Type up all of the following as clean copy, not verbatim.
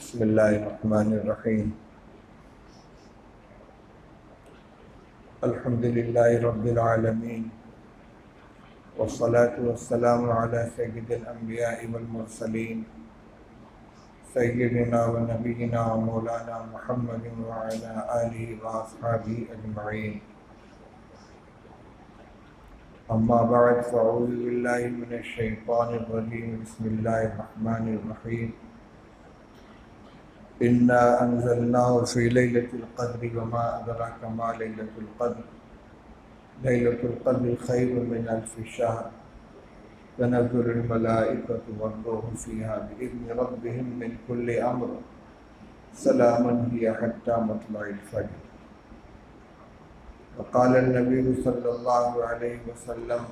بسم اللہ الرحمن الرحیم الحمد للہ رب العالمین والصلاة والسلام علی سید الانبیاء والمرسلین سیدنا و نبینا و مولانا محمد وعلی آلہ واصحابہ اجمعین اما بعد فاعوذ باللہ من الشیطان الرجیم بسم اللہ الرحمن الرحیم انا انزلناه في ليلة القدر وما ادراك ما ليلة القدر ليلة القدر خير من ألف شهر تنزل الملائكة والروح فيها بإذن ربهم من كل أمر سلام هي حتى مطلع الفجر. وقال النبي صلى الله عليه وسلم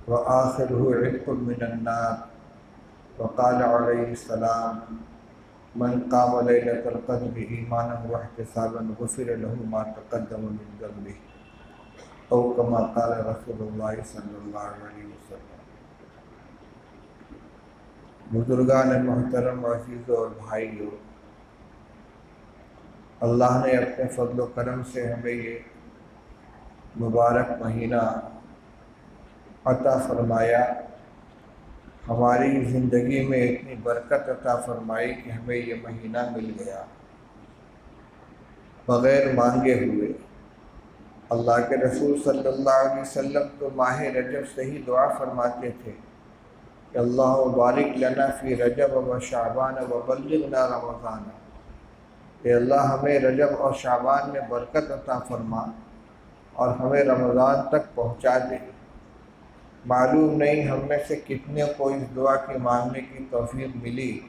وآخره عتق من النار. وقال عليه السلام من قام ليلة القدر إيمانا واحتسابا غفر له ما تقدم من ذنبه أو كما قال رسول الله صلی اللہ علیہ وسلم. بزرگان محترم عزیزوں اور بھائیوں، اللہ نے اپنے فضل و کرم سے ہمیں یہ مبارک مہینہ عطا فرمایا، ہماری زندگی میں اتنی برکت عطا فرمائی کہ ہمیں یہ مہینہ مل گیا بغیر مانگے ہوئے. اللہ کے رسول صلی اللہ علیہ وسلم تو ماہ رجب سے ہی دعا فرماتے تھے کہ اللہ بارک لنا فی رجب و شعبان و بلغنا رمضان. کہ اللہ ہمیں رجب اور شعبان میں برکت عطا فرما اور ہمیں رمضان تک پہنچا دے. معلوم نہیں ہم میں سے کتنے کو اس دعا کی مانگنے کی توفیق ملی،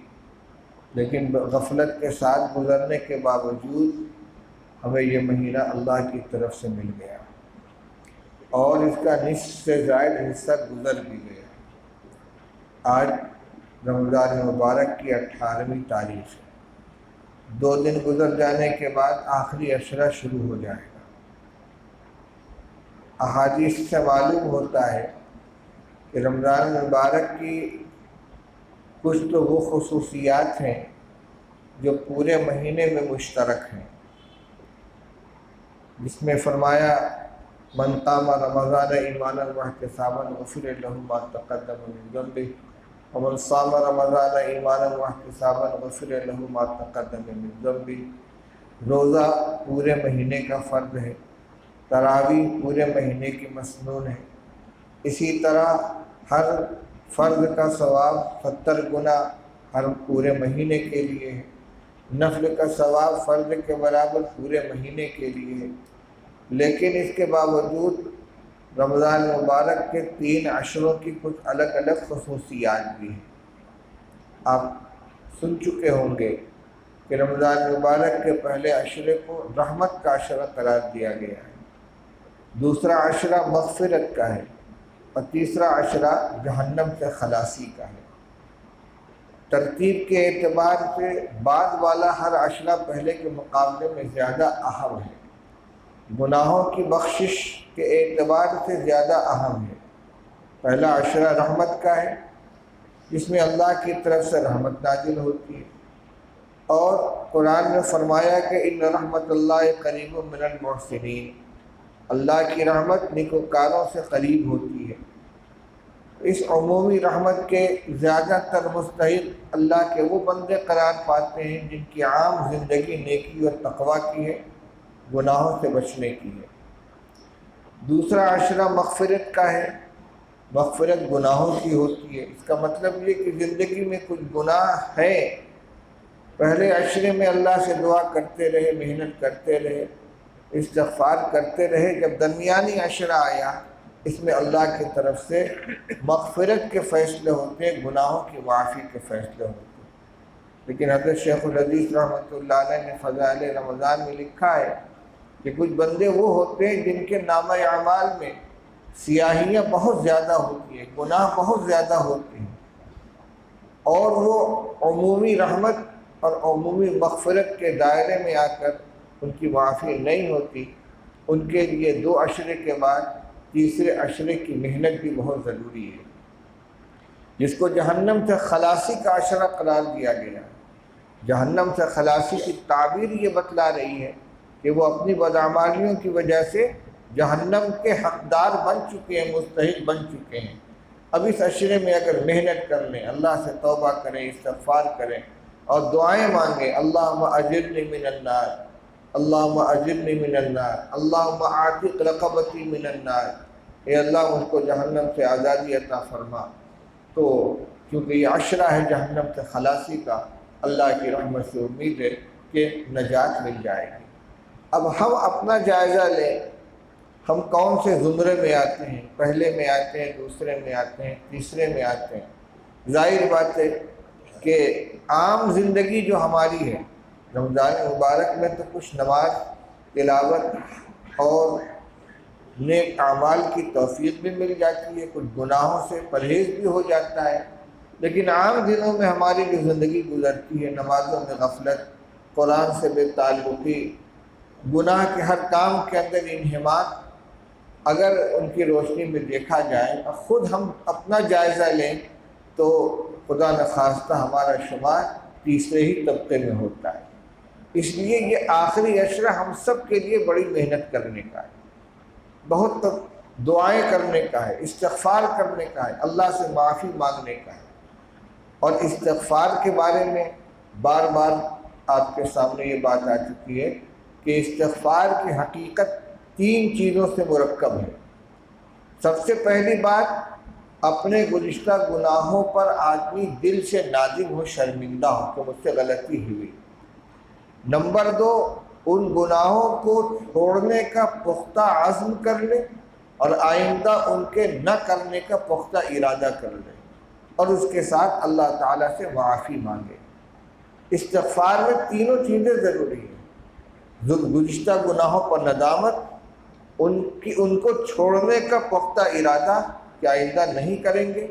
لیکن غفلت کے ساتھ گزرنے کے باوجود ہمیں یہ مہینہ اللہ کی طرف سے مل گیا اور اس کا نصف سے زائد حصہ گزر بھی گیا. آج رمضان مبارک کی 18ویں تاریخ ہے. 2 دن گزر جانے کے بعد آخری عشرہ شروع ہو جائے گا. احادیث سے معلوم ہوتا ہے کہ رمضان مبارک کی کچھ تو وہ خصوصیات ہیں جو پورے مہینے میں مشترک ہیں، جس میں فرمایا من قام رمضان ایمانا واحتسابا غفر له ما تقدم من ذنبه ومن صام رمضان ایمانا واحتسابا غفر له ما تقدم من ذنبه. روزہ پورے مہینے کا فرض ہے، تراویح پورے مہینے کی مسنون ہے. اسی طرح ہر فرض کا ثواب 70 گنا ہر پورے مہینے کے لیے ہے. نفل کا ثواب فرض کے برابر پورے مہینے کے لیے ہے. لیکن اس کے باوجود رمضان مبارک کے 3 عشروں کی کچھ الگ الگ خصوصیات بھی ہیں. آپ سن چکے ہوں گے کہ رمضان مبارک کے پہلے عشرے کو رحمت کا عشرہ قرار دیا گیا ہے، دوسرا عشرہ مغفرت کا ہے اور تیسرا عشرہ جہنم سے خلاصی کا ہے. ترتیب کے اعتبار سے بعد والا ہر عشرہ پہلے کے مقابلے میں زیادہ اہم ہے، گناہوں کی بخشش کے اعتبار سے زیادہ اہم ہے. پہلا عشرہ رحمت کا ہے، جس میں اللہ کی طرف سے رحمت نازل ہوتی ہے، اور قرآن میں فرمایا کہ ان رحمت اللہ قریب من المحسنین. اللہ کی رحمت نیکوکاروں سے قریب ہوتی ہے. اس عمومی رحمت کے زیادہ تر مستحق اللہ کے وہ بندے قرار پاتے ہیں جن کی عام زندگی نیکی اور تقوی کی ہے، گناہوں سے بچنے کی ہے. دوسرا عشرہ مغفرت کا ہے، مغفرت گناہوں کی ہوتی ہے. اس کا مطلب یہ کہ زندگی میں کچھ گناہ ہے، پہلے عشرے میں اللہ سے دعا کرتے رہے، محنت کرتے رہے، استغفار کرتے رہے. جب درمیانی عشرہ آیا، اس میں اللہ کی طرف سے مغفرت کے فیصلے ہوتے ہیں، گناہوں کی معافی کے فیصلے ہوتے ہیں. لیکن حضرت شیخ الحدیث رحمۃ اللہ علیہ نے فضائل رمضان میں لکھا ہے کہ کچھ بندے وہ ہوتے ہیں جن کے نامہ اعمال میں سیاہیاں بہت زیادہ ہوتی ہیں، گناہ بہت زیادہ ہوتے ہیں، اور وہ عمومی رحمت اور عمومی مغفرت کے دائرے میں آ کر ان کی معافی نہیں ہوتی. ان کے لیے 2 عشرے کے بعد تیسرے عشرے کی محنت بھی بہت ضروری ہے. جس کو جہنم سے خلاصی کا عشرہ قرار دیا گیا ہے۔ جہنم سے خلاصی کی تعبیر یہ بتلا رہی ہے کہ وہ اپنی بدعمالیوں کی وجہ سے جہنم کے حقدار بن چکے ہیں، مستحق بن چکے ہیں۔ اب اس عشرے میں اگر محنت کر لیں، اللہ سے توبہ کریں، استغفار کریں اور دعائیں مانگیں، اللہم اجرنی من النار، اللہم اجرنی من النار، اللہم اعتق رقبتی من النار، اے اللہ مجھ کو جہنم سے آزادی عطا فرما، تو کیونکہ یہ عشرہ ہے جہنم سے خلاصی کا، اللہ کی رحمت سے امید ہے کہ نجات مل جائے گی۔ اب ہم اپنا جائزہ لیں، ہم کون سے زمرے میں آتے ہیں، پہلے میں آتے ہیں، دوسرے میں آتے ہیں، تیسرے میں آتے ہیں۔ ظاہر بات ہے کہ عام زندگی جو ہماری ہے رمضان مبارک میں تو کچھ نماز، تلاوت اور نیک اعمال کی توفیق بھی مل جاتی ہے، کچھ گناہوں سے پرہیز بھی ہو جاتا ہے، لیکن عام دنوں میں ہماری جو زندگی گزرتی ہے، نمازوں میں غفلت، قرآن سے بے تعلقی، گناہ کے ہر کام کے اندر انہماک، اگر ان کی روشنی میں دیکھا جائے اور خود ہم اپنا جائزہ لیں تو خدا نخواستہ ہمارا شمار تیسرے ہی طبقے میں ہوتا ہے۔ اس لیے یہ آخری عشرہ ہم سب کے لیے بڑی محنت کرنے کا ہے، بہت دعائیں کرنے کا ہے، استغفار کرنے کا ہے، اللہ سے معافی مانگنے کا ہے۔ اور استغفار کے بارے میں بار بار آپ کے سامنے یہ بات آ چکی ہے کہ استغفار کی حقیقت 3 چیزوں سے مرکب ہے۔ سب سے پہلی بات، اپنے گزشتہ گناہوں پر آدمی دل سے نادم ہو، شرمندہ ہو کہ مجھ سے غلطی ہوئی۔ نمبر 2، ان گناہوں کو چھوڑنے کا پختہ عزم کر لے اور آئندہ ان کے نہ کرنے کا پختہ ارادہ کر لے، اور اس کے ساتھ اللہ تعالیٰ سے معافی مانگے۔ استغفار میں تینوں چیزیں ضروری ہیں، گزشتہ گناہوں پر ندامت، ان کو چھوڑنے کا پختہ ارادہ کہ آئندہ نہیں کریں گے،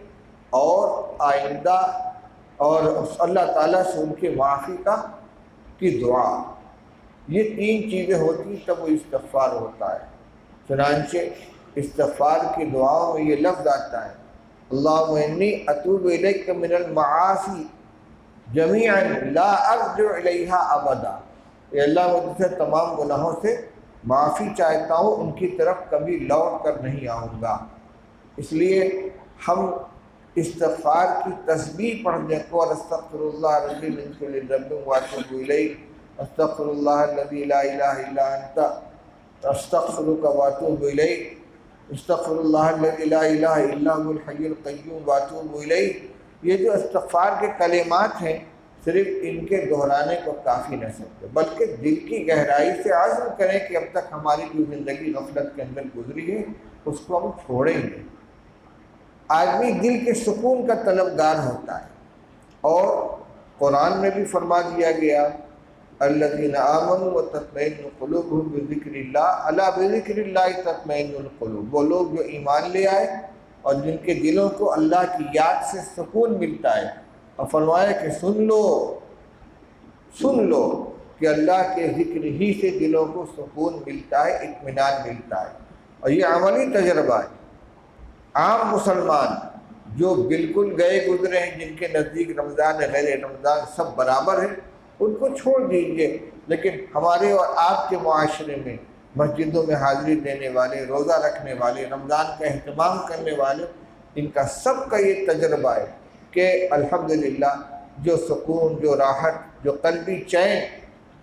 اور آئندہ اور اللہ تعالیٰ سے ان کی معافی کی دعا۔ یہ 3 چیزیں ہوتی ہیں تب وہ استغفار ہوتا ہے۔ چنانچہ استغفار کی دعاؤں میں یہ لفظ آتا ہے، اللہم انی اتوب الیک من المعاصی جمیعا لا ارجع الیہا ابدا، اے اللہ میں تجھ سے تمام گناہوں سے معافی چاہتا ہوں، ان کی طرف کبھی لوٹ کر نہیں آؤں گا۔ اس لیے ہم استغفار کی تسبیح پڑھنے کو، اور استغفر اللہ ربی من کل ذنب واتوب الیہ، استغفر اللہ الذی لا الہ الا انت استغفرک واتوب الیہ، استغفر اللہ الذی لا الہ الا هو الحی القیوم واتوب الیہ، یہ جو استغفار کے کلمات ہیں صرف ان کے دہرانے کو کافی نہ سمجھے، بلکہ دل کی گہرائی سے عزم کریں کہ اب تک ہماری جو زندگی غفلت کے اندر گزری ہے اس کو ہم چھوڑیں گے۔ آدمی دل کے سکون کا طلبگار ہوتا ہے، اور قرآن میں بھی فرما دیا گیا، الذین آمنوا وتطمئن قلوبهم بذکر اللہ الا بذکر اللہ تطمئن القلوب، وہ لوگ جو ایمان لے آئے اور جن کے دلوں کو اللہ کی یاد سے سکون ملتا ہے، اور فرمایا کہ سن لو کہ اللہ کے ذکر ہی سے دلوں کو سکون ملتا ہے، اطمینان ملتا ہے۔ اور یہ عملی تجربہ ہے۔ عام مسلمان جو بالکل گئے گزرے ہیں، جن کے نزدیک رمضان غیر رمضان سب برابر ہیں، ان کو چھوڑ دیجئے، لیکن ہمارے اور آپ کے معاشرے میں مسجدوں میں حاضری دینے والے، روزہ رکھنے والے، رمضان کا اہتمام کرنے والے، ان کا سب کا یہ تجربہ ہے کہ الحمدللہ جو سکون، جو راحت، جو قلبی چین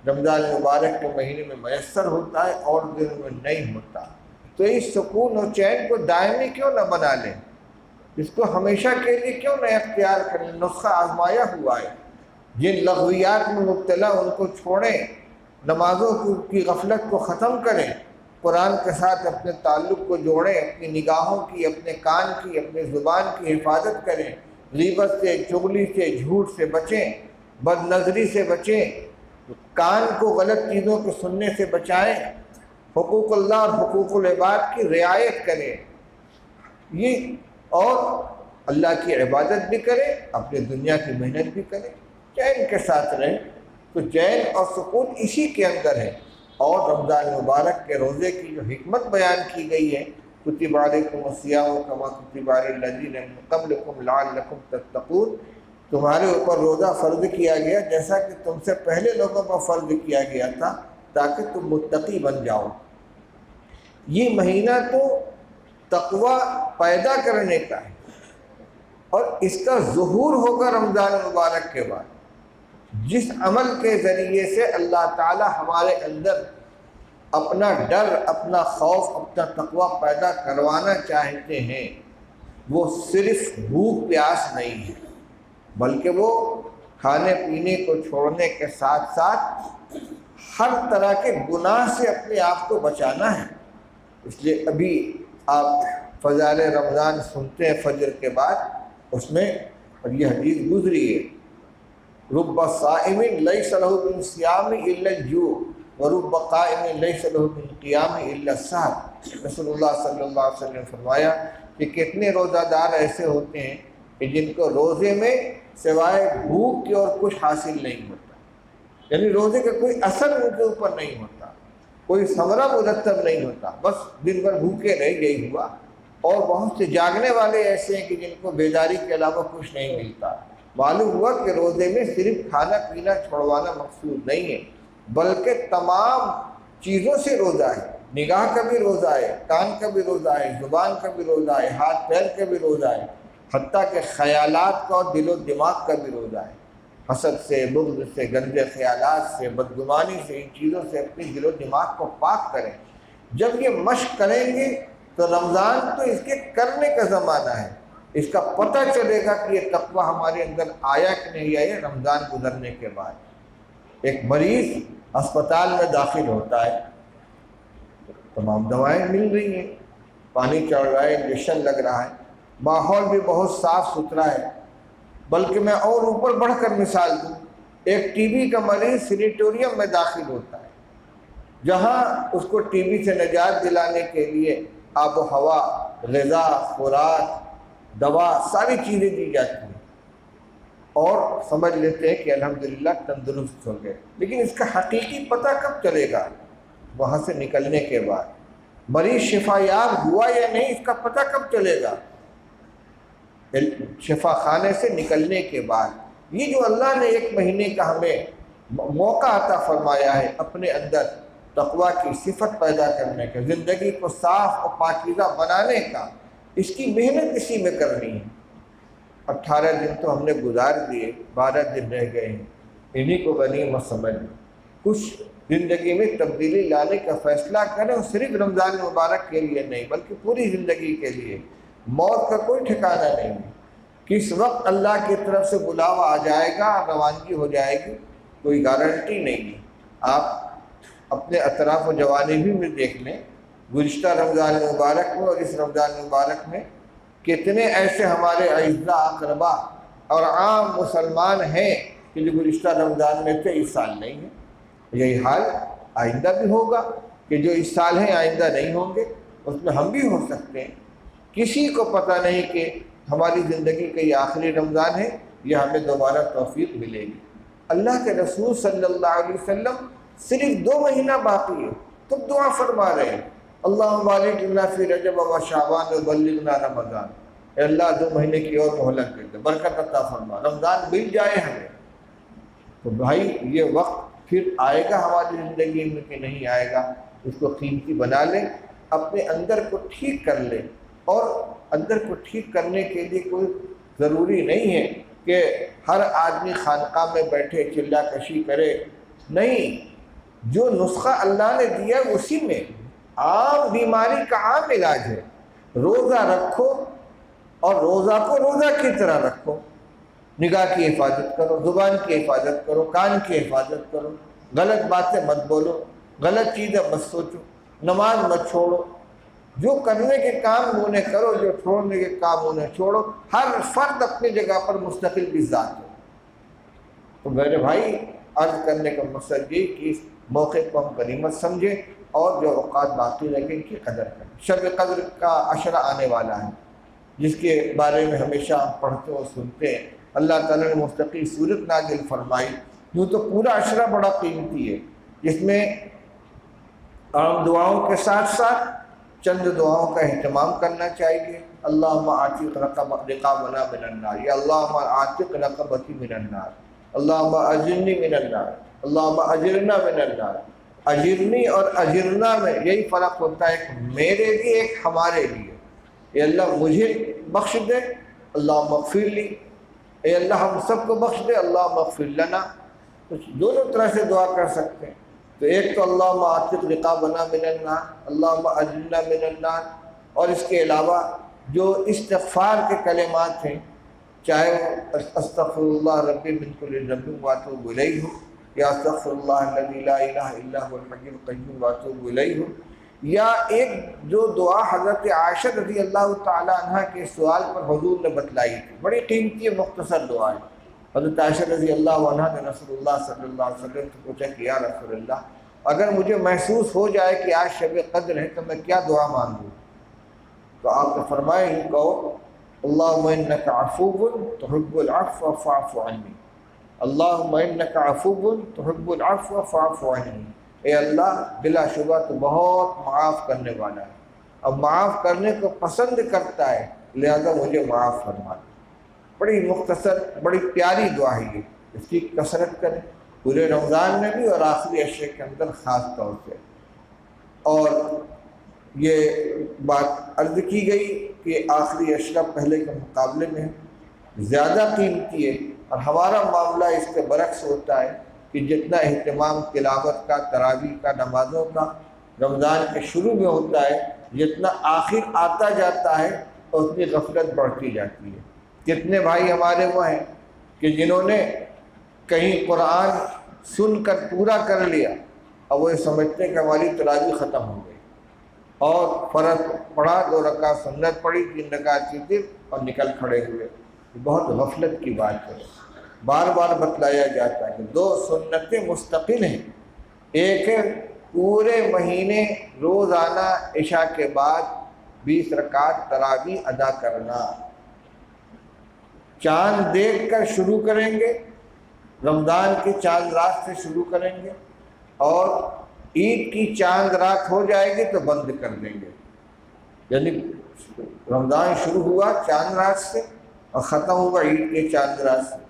رمضان مبارک کے مہینے میں میسر ہوتا ہے اور دنوں میں نہیں ہوتا۔ تو اس سکون اور چین کو دائمی کیوں نہ بنا لیں، اس کو ہمیشہ کے لیے کیوں نہ اختیار کریں۔ نسخہ آزمایا ہوا ہے، جن لغویات میں مبتلا ان کو چھوڑیں، نمازوں کی غفلت کو ختم کریں، قرآن کے ساتھ اپنے تعلق کو جوڑیں، اپنی نگاہوں کی، اپنے کان کی، اپنے زبان کی حفاظت کریں، غیبت سے، چغلی سے، جھوٹ سے بچیں، بد نظری سے بچیں، کان کو غلط چیزوں کو سننے سے بچائیں، حقوق اللہ اور حقوق العباد کی رعایت کریں، یہ اور اللہ کی عبادت بھی کریں، اپنے دنیا کی محنت بھی کریں، چین کے ساتھ رہیں۔ تو چین اور سکون اسی کے اندر ہے۔ اور رمضان مبارک کے روزے کی جو حکمت بیان کی گئی ہے کتب علیکم الصیام کما کتب علی الذین من قبلکم لعلکم تتقون، تمہارے اوپر روزہ فرض کیا گیا جیسا کہ تم سے پہلے لوگوں پر فرض کیا گیا تھا تاکہ تم متقی بن جاؤ۔ یہ مہینہ تو تقوی پیدا کرنے کا ہے، اور اس کا ظہور ہوگا رمضان المبارک کے بعد۔ جس عمل کے ذریعے سے اللہ تعالی ہمارے اندر اپنا ڈر، اپنا خوف، اپنا تقوی پیدا کروانا چاہتے ہیں، وہ صرف بھوک پیاس نہیں ہے، بلکہ وہ کھانے پینے کو چھوڑنے کے ساتھ ساتھ ہر طرح کے گناہ سے اپنے آپ کو بچانا ہے۔ اس لیے ابھی آپ فضائل رمضان سنتے ہیں فجر کے بعد، اس میں اور یہ حدیث گزری ہے، رب صائم لیس لہ من صیام الا الجوع ورب قائم لیس لہ من قیام الا السحر۔ رسول اللہ صلی اللہ علیہ وسلم نے فرمایا کہ کتنے روزہ دار ایسے ہوتے ہیں کہ جن کو روزے میں سوائے بھوک کے اور کچھ حاصل نہیں ہوتا، یعنی روزے کا کوئی اثر ان کے اوپر نہیں ہوتا، کوئی ثمرہ مرتب نہیں ہوتا، بس دن بھر بھوکے رہ یہی ہوا۔ اور بہت سے جاگنے والے ایسے ہیں کہ جن کو بیداری کے علاوہ کچھ نہیں ملتا۔ معلوم ہوا کہ روزے میں صرف کھانا پینا چھوڑوانا مقصود نہیں ہے، بلکہ تمام چیزوں سے روزہ ہے۔ نگاہ کا بھی روزہ ہے، کان کا بھی روزہ ہے، زبان کا بھی روزہ ہے، ہاتھ پیر کا بھی روزہ ہے، حتیٰ کہ خیالات کا اور دل و دماغ کا بھی روزہ ہے۔ حسد سے، بغض سے، گندے خیالات سے، بدگمانی سے، ان چیزوں سے اپنے دل و دماغ کو پاک کریں۔ جب یہ مشق کریں گے تو رمضان تو اس کے کرنے کا زمانہ ہے، اس کا پتہ چلے گا کہ یہ تقوی ہمارے اندر آیا کہ نہیں آیا رمضان گزرنے کے بعد۔ ایک مریض ہسپتال میں داخل ہوتا ہے، تمام دوائیں مل رہی ہیں، پانی چڑھ رہا ہے، انجیکشن لگ رہا ہے، ماحول بھی بہت صاف ستھرا ہے۔ بلکہ میں اور اوپر بڑھ کر مثال دوں، ایک ٹی بی کا مریض سینیٹوریم میں داخل ہوتا ہے، جہاں اس کو ٹی بی سے نجات دلانے کے لیے آب و ہوا، غذا، خوراک، دوا، ساری چیزیں دی جاتی ہیں، اور سمجھ لیتے ہیں کہ الحمدللہ تندرست ہو گئے۔ لیکن اس کا حقیقی پتہ کب چلے گا؟ وہاں سے نکلنے کے بعد۔ مریض شفا یاب ہوا یا نہیں اس کا پتہ کب چلے گا؟ شفا خانے سے نکلنے کے بعد۔ یہ جو اللہ نے ایک مہینے کا ہمیں موقع عطا فرمایا ہے اپنے اندر تقوی کی صفت پیدا کرنے کا، زندگی کو صاف اور پاکیزہ بنانے کا، اس کی محنت اسی میں کرنی ہے۔ 18 دن تو ہم نے گزار دیے، 12 دن رہ گئے ہیں، انہی کو غنیمت سمجھ لیں۔ کچھ زندگی میں تبدیلی لانے کا فیصلہ کریں، اور صرف رمضان مبارک کے لیے نہیں بلکہ پوری زندگی کے لیے۔ موت کا کوئی ٹھکانہ نہیں ہے، کس وقت اللہ کی طرف سے بلاوا آ جائے گا، روانگی ہو جائے گی، کوئی گارنٹی نہیں ہے۔ آپ اپنے اطراف و جوانبی میں دیکھ لیں، گزشتہ رمضان مبارک میں اور اس رمضان مبارک میں کتنے ایسے ہمارے اعزاء، اقربا اور عام مسلمان ہیں کہ جو گزشتہ رمضان میں تھے، اس سال نہیں ہیں۔ یہی حال آئندہ بھی ہوگا کہ جو اس سال ہیں آئندہ نہیں ہوں گے، اس میں ہم بھی ہو سکتے ہیں۔ کسی کو پتہ نہیں کہ ہماری زندگی کا یہ آخری رمضان ہے یا ہمیں دوبارہ توفیق ملے گی۔ اللہ کے رسول صلی اللہ علیہ وسلم صرف 2 مہینہ باقی ہے، تب دعا فرما رہے ہیں، اللہم بارک لنا فی رجب و شعبان وبلغنا رمضان۔ اے اللہ 2 مہینے کی اور مہلت دے دے، برکت عطا فرما، رمضان مل جائے ہمیں۔ تو بھائی یہ وقت پھر آئے گا ہماری زندگی میں کہ نہیں آئے گا، اس کو قیمتی بنا لیں، اپنے اندر کو ٹھیک کر لیں۔ اور اندر کو ٹھیک کرنے کے لیے کوئی ضروری نہیں ہے کہ ہر آدمی خانقاہ میں بیٹھے چلا کشی کرے، نہیں، جو نسخہ اللہ نے دیا اسی میں عام بیماری کا عام علاج ہے۔ روزہ رکھو، اور روزہ کو روزہ کی طرح رکھو، نگاہ کی حفاظت کرو، زبان کی حفاظت کرو، کان کی حفاظت کرو، غلط باتیں مت بولو، غلط چیزیں مت سوچو، نماز مت چھوڑو، جو کرنے کے کام انہیں کرو، جو چھوڑنے کے کام انہیں چھوڑو۔ ہر فرد اپنی جگہ پر مستقل بھی ذات ہے۔ تو میرے بھائی، عرض کرنے کا مقصد یہ کہ اس موقع کو ہم غنیمت سمجھیں اور جو اوقات باقی رہیں ان کی قدر کریں۔ شب قدر کا عشرہ آنے والا ہے، جس کے بارے میں ہمیشہ ہم پڑھتے اور سنتے ہیں۔ اللہ تعالیٰ نے مستقل صورت نازل فرمائی۔ یوں تو پورا عشرہ بڑا قیمتی ہے، جس میں عام دعاؤں کے ساتھ ساتھ چند دعاؤں کا اہتمام کرنا چاہیے۔ اللہم اعتق رقابنا من النار، یا اللہم اعتق رقبتی من النار، اللہم اجرنی من النار، اللہم اجرنا من النار۔ اجرنی اور اجرنا میں یہی فرق ہوتا ہے، ایک میرے لیے ایک ہمارے لیے۔ اے اللہ مجھے بخش دے، اللہم اغفر لی، اے اللہ ہم سب کو بخش دے، اللہم اغفر لنا۔ تو دونوں طرح سے دعا کر سکتے ہیں۔ تو ایک تو اللہم اعتق رقابنا من النار، اللہم اجرنا من النار، اور اس کے علاوہ جو استغفار کے کلمات ہیں، چاہے وہ استغفر اللہ ربی من کل ذنب واتوب الیہ ہو، یا استغفر اللہ الذی لا الہ الا هو الحی القیوم واتوب الیہ ہو، یا ایک جو دعا حضرت عائشہ رضی اللہ تعالی عنہ کے سوال پر حضور نے بتلائی تھی، بڑی قیمتی مختصر دعا ہے۔ حضرت عائشہ رضی اللہ عنہ نے رسول اللہ صلی اللہ علیہ وسلم سے پوچھا کہ یا رسول اللہ، اگر مجھے محسوس ہو جائے کہ آج شب قدر ہے تو میں کیا دعا مانگوں؟ تو آپ نے فرمایا ہی کہو اللہم انک عفو تحب العفو فاعف عنی، اللہم انک عفو تحب العفو فاعف عنی۔ اے اللہ بلا شبہ تو بہت معاف کرنے والا ہے، اب معاف کرنے کو پسند کرتا ہے، لہذا مجھے معاف فرما دے۔ بڑی مختصر بڑی پیاری دعا ہے یہ، اس کی کثرت کریں پورے رمضان میں بھی اور آخری عشرے کے اندر خاص طور سے۔ اور یہ بات عرض کی گئی کہ آخری عشرہ پہلے کے مقابلے میں زیادہ قیمتی ہے، اور ہمارا معاملہ اس کے برعکس ہوتا ہے کہ جتنا اہتمام تلاوت کا، تراویح کا، نمازوں کا رمضان کے شروع میں ہوتا ہے، جتنا آخر آتا جاتا ہے اتنی غفلت بڑھتی جاتی ہے۔ کتنے بھائی ہمارے وہ ہیں کہ جنہوں نے کہیں قرآن سن کر پورا کر لیا، اب وہ یہ سمجھتے ہیں کہ ہماری تراویح ختم ہو گئی، اور فرض پڑھا، 2 رکعت سنت پڑھی، 3 رکعت وتر، اور نکل کھڑے ہوئے۔ بہت غفلت کی بات ہے۔ بار بار بتلایا جاتا ہے کہ 2 سنتیں مستقل ہیں، ایک ہے پورے مہینے روزانہ عشاء کے بعد 20 رکعت تراویح ادا کرنا، چاند دیکھ کر شروع کریں گے، رمضان کی چاند رات سے شروع کریں گے، اور عید کی چاند رات ہو جائے گی تو بند کر دیں گے۔ یعنی رمضان شروع ہوا چاند رات سے اور ختم ہوا عید کے چاند رات سے،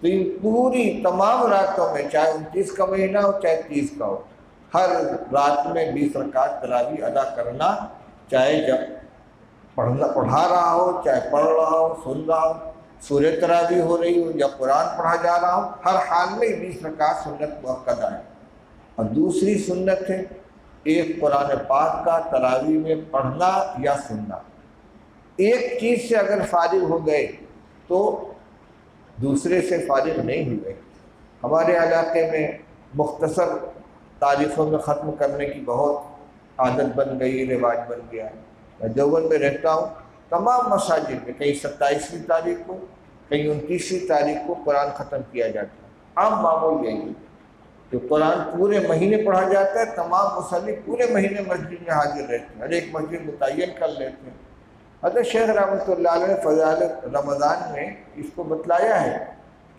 تو ان پوری تمام راتوں میں، چاہے 29 کا مہینہ ہو چاہے 30 کا ہو، ہر رات میں 20 رکعت تراویح ادا کرنا، چاہے جب پڑھا رہا ہو، چاہے پڑھ رہا ہو، سن رہا ہو، سورہ تراویح ہو رہی ہو یا قرآن پڑھا جا رہا ہو، ہر حال میں 20 رکعت سنت مؤکدہ ہے۔ اور دوسری سنت ہے ایک قرآن پاک کا تراویح میں پڑھنا یا سننا۔ ایک چیز سے اگر فارغ ہو گئے تو دوسرے سے فارغ نہیں ہوئے۔ ہمارے علاقے میں مختصر تاریخوں میں ختم کرنے کی بہت عادت بن گئی، رواج بن گیا ہے۔ میں دیوبند میں رہتا ہوں، تمام مساجد میں کہیں 27ویں تاریخ کو، کہیں 29ویں تاریخ کو قرآن ختم کیا جاتا ہے۔ عام معمول یہی ہے کہ قرآن پورے مہینے پڑھا جاتا ہے، تمام مصلی پورے مہینے مسجد میں حاضر رہتے ہیں، ہر ایک مسجد متعین کر لیتے ہیں۔ حضرت شیخ رحمۃ اللہ علیہ نے فضائل رمضان میں اس کو بتلایا ہے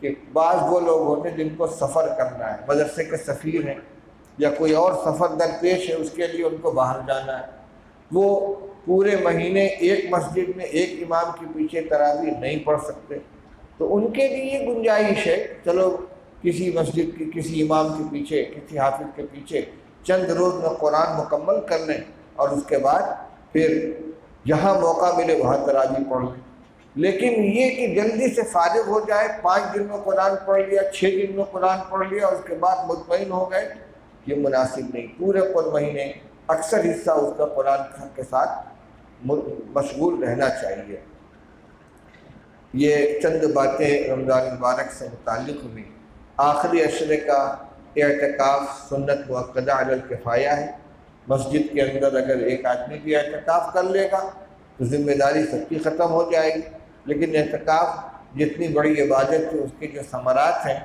کہ بعض وہ لوگ ہوتے ہیں جن کو سفر کرنا ہے، مدرسے کے سفیر ہیں یا کوئی اور سفر درپیش ہے، اس کے لیے ان کو باہر جانا ہے، وہ پورے مہینے ایک مسجد میں ایک امام کے پیچھے تراویح نہیں پڑھ سکتے، تو ان کے لیے یہ گنجائش ہے چلو کسی مسجد کی کسی امام کے پیچھے، کسی حافظ کے پیچھے چند روز میں قرآن مکمل کر لیں، اور اس کے بعد پھر جہاں موقع ملے وہاں تراویح پڑھ لیں۔ لیکن یہ کہ جلدی سے فارغ ہو جائے، 5 دن میں قرآن پڑھ لیا، 6 دن میں قرآن پڑھ لیا، اور اس کے بعد مطمئن ہو گئے، یہ مناسب نہیں۔ پورے مہینے اکثر حصہ اس کا قرآن کے ساتھ مشغول رہنا چاہیے۔ یہ چند باتیں رمضان مبارک سے متعلق ہوئی۔ آخری عشرے کا اعتکاف سنت مؤکدہ علی الکفایہ ہے۔ مسجد کے اندر اگر ایک آدمی بھی اعتکاف کر لے گا تو ذمہ داری سب کی ختم ہو جائے گی، لیکن اعتکاف جتنی بڑی عبادت ہے اس کے جو ثمرات ہیں،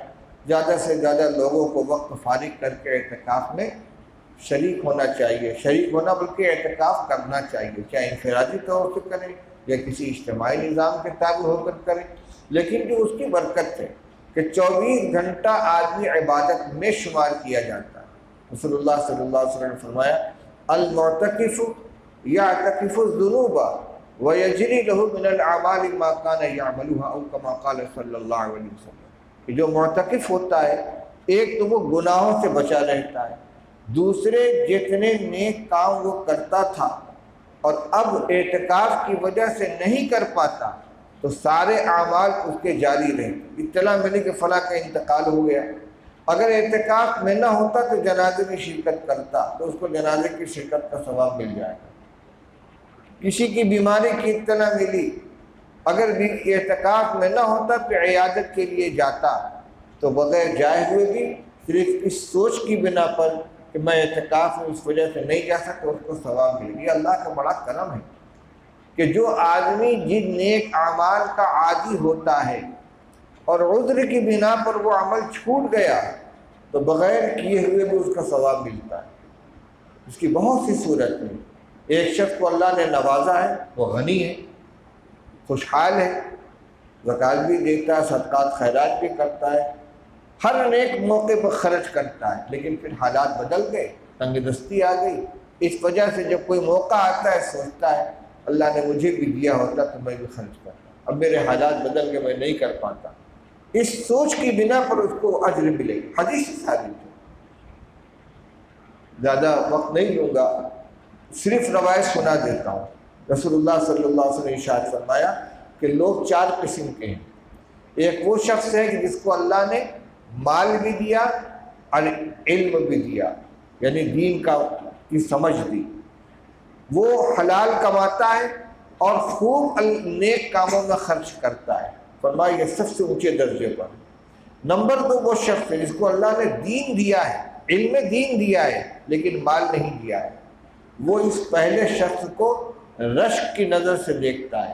زیادہ سے زیادہ لوگوں کو وقت فارغ کر کے اعتکاف میں شریک ہونا چاہیے، شریک ہونا بلکہ اعتکاف کرنا چاہیے، چاہے انفرادی طور سے کریں یا کسی اجتماعی نظام کے تابع ہو کر کریں، لیکن جو اس کی برکت ہے کہ 24 گھنٹہ آدمی عبادت میں شمار کیا جاتا ہے۔ رسول اللہ صلی اللہ علیہ وسلم نے فرمایا المعتکف یعتکف الذنوب ویجری لہ من الاعمال ما کان یعملها او کما قال صلی اللہ علیہ وسلم، کہ جو معتکف ہوتا ہے ایک تو وہ گناہوں سے بچا رہتا ہے، دوسرے جتنے نیک کام وہ کرتا تھا اور اب اعتکاف کی وجہ سے نہیں کر پاتا تو سارے اعمال اس کے جاری رہتے۔ اطلاع ملی کہ فلاں کا انتقال ہو گیا، اگر اعتکاف میں نہ ہوتا تو جنازے میں شرکت کرتا تو اس کو جنازے کی شرکت کا ثواب مل جائے گا۔ کسی کی بیماری کی اطلاع ملی، اگر بھی اعتکاف میں نہ ہوتا تو عیادت کے لیے جاتا تو بغیر جائے ہوئے بھی صرف اس سوچ کی بنا پر کہ میں اعتکاف میں اس وجہ سے نہیں جا سکتا اس کو ثواب ملے گی۔ اللہ کا بڑا کرم ہے کہ جو آدمی جن نیک اعمال کا عادی ہوتا ہے اور عذر کی بنا پر وہ عمل چھوٹ گیا تو بغیر کیے ہوئے بھی اس کا ثواب ملتا ہے۔ اس کی بہت سی صورت ہیں۔ ایک شخص کو اللہ نے نوازا ہے، وہ غنی ہے، خوشحال ہے، زکوٰۃ بھی دیتا ہے، صدقات خیرات بھی کرتا ہے، ہر نیک موقع پر خرچ کرتا ہے، لیکن پھر حالات بدل گئے، تنگ دستی آ گئی۔ اس وجہ سے جب کوئی موقع آتا ہے سوچتا ہے اللہ نے مجھے بھی دیا ہوتا تو میں بھی خرچ کرتا، اب میرے حالات بدل گئے میں نہیں کر پاتا۔ اس سوچ کی بنا پر اس کو اجر ملے گی۔ حدیث ثابت ہے، زیادہ وقت نہیں لوں گا، صرف روایت سنا دیتا ہوں۔ رسول اللہ صلی اللہ علیہ وسلم نے ارشاد فرمایا کہ لوگ چار قسم کے ہیں۔ ایک وہ شخص ہے کہ جس کو اللہ نے مال بھی دیا اور علم بھی دیا، یعنی دین کی سمجھ دی، وہ حلال کماتا ہے اور خوب نیک کاموں میں خرچ کرتا ہے، فرمایا یہ سب سے اونچے درجے پر۔ نمبر دو وہ شخص ہے جس کو اللہ نے دین دیا ہے، علم دین دیا ہے لیکن مال نہیں دیا ہے، وہ اس پہلے شخص کو رشک کی نظر سے دیکھتا ہے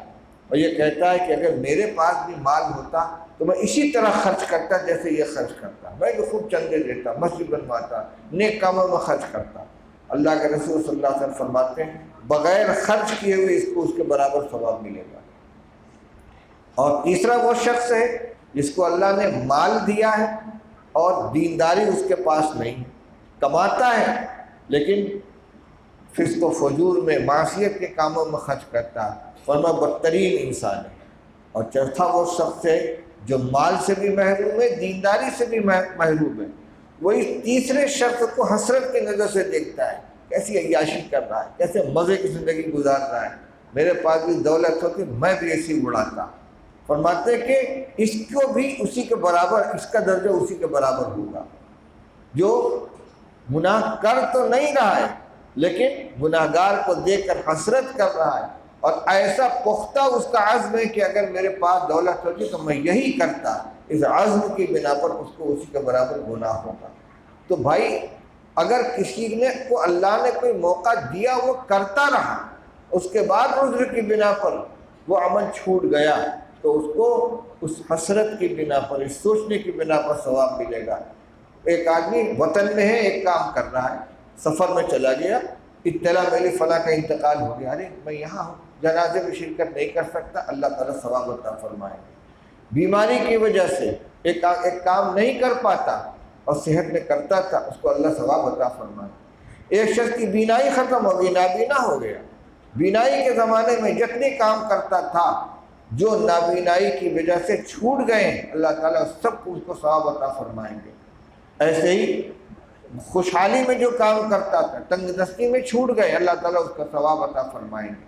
اور یہ کہتا ہے کہ اگر میرے پاس بھی مال ہوتا تو میں اسی طرح خرچ کرتا جیسے یہ خرچ کرتا، میں بھی خوب چندے دیتا، مسجد بنواتا، نیک کاموں میں خرچ کرتا۔ اللہ کے رسول صلی اللہ علیہ وسلم فرماتے ہیں بغیر خرچ کیے ہوئے اس کو اس کے برابر ثواب ملے گا۔ اور تیسرا وہ شخص ہے جس کو اللہ نے مال دیا ہے اور دینداری اس کے پاس نہیں، کماتا ہے لیکن فسق و فجور میں معصیت کے کاموں میں خرچ کرتا ہے، ورنہ بدترین انسان ہے۔ اور چوتھا وہ شخص ہے جو مال سے بھی محروم ہے، دینداری سے بھی محروم ہے، وہ اس تیسرے شخص کو حسرت کی نظر سے دیکھتا ہے، کیسی عیاشی کر رہا ہے، کیسے مزے کی زندگی گزار رہا ہے، میرے پاس بھی دولت ہوتی میں بھی ایسی اڑاتا۔ فرماتے ہیں کہ اس کو بھی اسی کے برابر، اس کا درجہ اسی کے برابر ہوگا جو گناہ کر تو نہیں رہا ہے لیکن گناہگار کو دیکھ کر حسرت کر رہا ہے اور ایسا پختہ اس کا عزم ہے کہ اگر میرے پاس دولت ہوتی تو میں یہی کرتا، اس عزم کی بنا پر اس کو اسی کے برابر گناہ ہوگا۔ تو بھائی اگر کسی کو اللہ نے کوئی موقع دیا وہ کرتا رہا، اس کے بعد عذر کی بنا پر وہ عمل چھوٹ گیا تو اس کو اس حسرت کی بنا پر، اس سوچنے کی بنا پر ثواب ملے گا۔ ایک آدمی وطن میں ہے، ایک کام کر رہا ہے، سفر میں چلا گیا، اطلاع ملی فلاں کا انتقال ہو گیا، ارے میں یہاں ہوں، جنازے میں شرکت نہیں کر سکتا، اللہ تعالیٰ ثواب عطا فرمائے گا۔ بیماری کی وجہ سے ایک کام نہیں کر پاتا اور صحت میں کرتا تھا، اس کو اللہ ثواب عطا فرمائے۔ ایک شخص کی بینائی ختم ہو گئی، نابینا ہو گیا، بینائی کے زمانے میں جتنے کام کرتا تھا جو نابینائی کی وجہ سے چھوٹ گئے، اللہ تعالیٰ سب کو اس کو ثواب عطا فرمائیں گے۔ ایسے ہی خوشحالی میں جو کام کرتا تھا تنگ دستی میں چھوٹ گئے، اللہ تعالیٰ اس کا ثواب عطا فرمائیں گے۔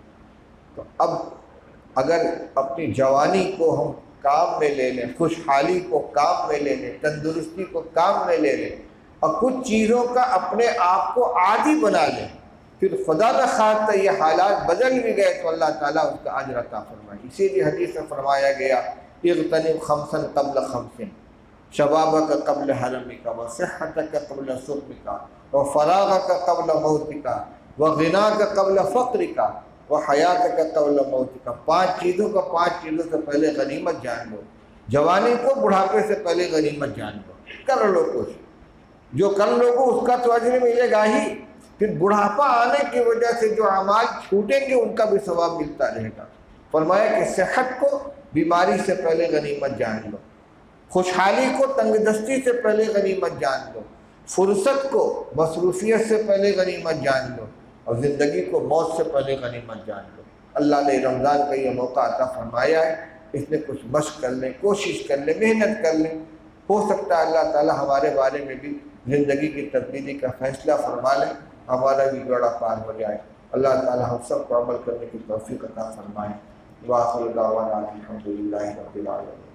تو اب اگر اپنی جوانی کو ہم کام میں لے لیں، خوشحالی کو کام میں لے لیں، تندرستی کو کام میں لے لیں اور کچھ چیزوں کا اپنے آپ کو عادی بنا لیں، پھر خدا نخواستہ یہ حالات بدل بھی گئے تو اللہ تعالیٰ اس کا اجر عطا فرمائے۔ اسی لیے حدیث میں فرمایا گیا اغتنم خمسا قبل خمس، شبابک قبل حرمک وصحتک قبل سقمک وفراغک قبل موتک وغناک قبل فقرک وحیاتک قبل موتک۔ پانچ چیزوں سے پہلے غنیمت جان لو، جوانی کو بڑھاپے سے پہلے غنیمت جان لو، کر لو کوشش، جو کر لو گے اس کا تو اجر ملے گا ہی، پھر بڑھاپا آنے کی وجہ سے جو اعمال چھوٹیں گے ان کا بھی ثواب ملتا رہے گا۔ فرمایا کہ صحت کو بیماری سے پہلے غنیمت جان لو، خوشحالی کو تنگ دستی سے پہلے غنیمت جان لو، فرصت کو مصروفیت سے پہلے غنیمت جان لو، اور زندگی کو موت سے پہلے غنیمت جان لو۔ اللہ نے رمضان کا یہ موقع عطا فرمایا ہے، اس میں کچھ مشق کر لیں، کوشش کر لیں، محنت کر لیں، ہو سکتا ہے اللہ تعالیٰ ہمارے بارے میں بھی زندگی کی تبدیلی کا فیصلہ فرما لیں، ہمارا بھی بیڑا پار ہو جائے۔ اللہ تعالیٰ ہم سب کو عمل کرنے کی توفیق عطا فرمائے۔ وآخر دعوانا الحمدللہ رب العالمین۔